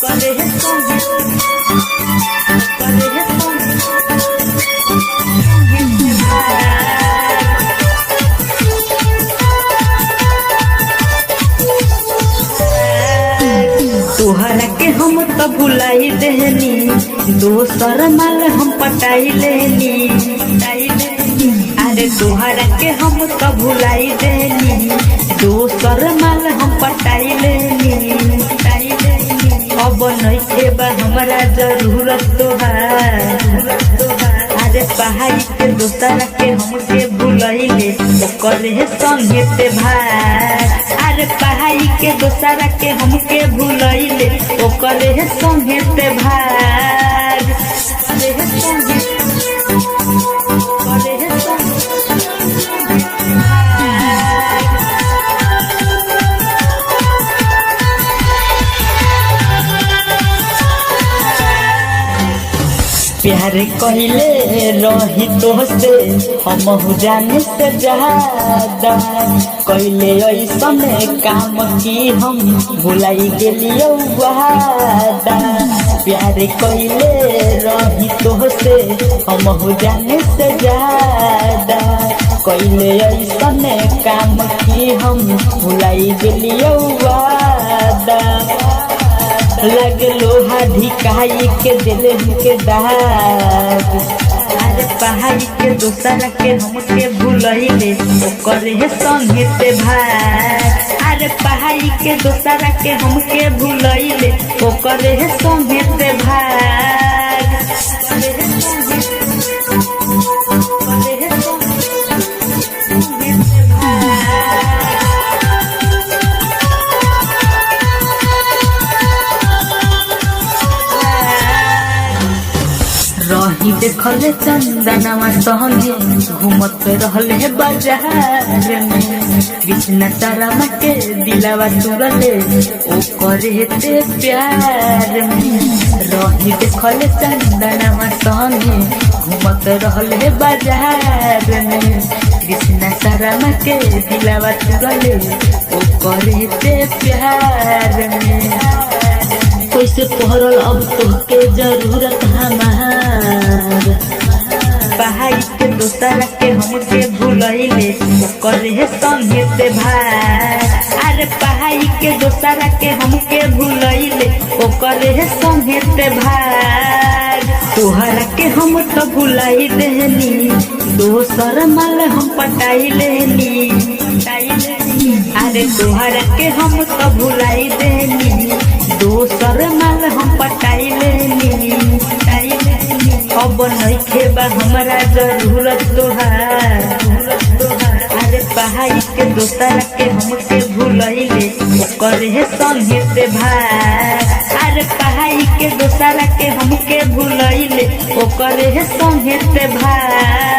करे है संगे करे है तोहरा के हम तो भुलाई देनी दोसर माल हम पटाई लेनी अरे तोहरा के हम तो भुलाई देनी दोसर माल हम पटाई लेनी अब नहीं बा हमारा जरूरत तोहार अरे पहाड़ी के दोसरा के हमके भुलैले करे संगे ते भाई अरे पहाड़ी के दोसरा के हमके भुलैले करे संगे ते भाई अरे संगे करे प्यार कहले रही तोहसे हम जाने से ज्यादा कहले ऐसा काम की हम भुलाई गेलियो वादा प्यार कहले रही तोहसे हम जाने से ज्यादा कहले ऐसा काम की हम भुलाई गेलियो वादा लगे लोहा ढिकाई के दिल के दाग अरे पहाड़ी के दोसरा के हमके भुलैले करे संगे ते भाई अरे पहाड़ी के दोसरा के हमके भुलैले करे संगे ते भाई रही देखले चंदनवा संगे घूमत रहले बाजार में कृष्ण तारा के दिलावा तुरले ओ करे ते प्यार में रही देखले चंदनवा संगे घूमत रहले बाजार में कृष्ण तारा के दिलावा तुरले ओ करे ते प्यार में कैसे पहरल अब तोहके जरूरत हमार पहाड़ी के दोसरा के हमके भुलैले करे संगे ते भाई अरे पहाड़ी के दोसरा के हमके भुलैले करे संगे ते भाई तोहरा के हम तो भुलाई देनी दोसर माल हम पटाई लेनी अरे तोहरा के हम तो भुलाई देनी दोसर माल हम पटाई लेनी अब नहीं बा हमारा जरूरत तोहार अरे पहाड़ी के दोसरा के हमके भुलैले करे संगे ते भाई अरे पहाड़ी के दोसरा के हमके भुलैले करे संगे ते भाई।